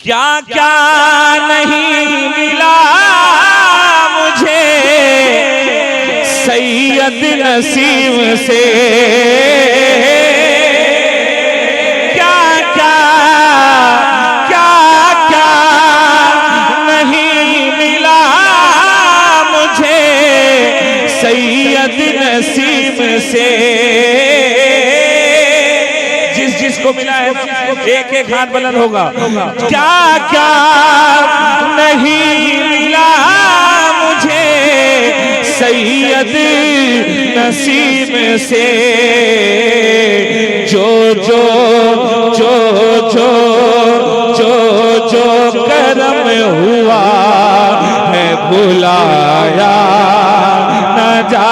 क्या क्या नहीं मिला मुझे सैयद नसीब से, क्या क्या नहीं मिला मुझे सैयद नसीब से। जिसको मिला है एक एक हाथ बुलंद होगा। क्या क्या नहीं मिला मुझे सैयद नसीब से, जो जो जो जो जो जो करम हुआ है भुलाया न जा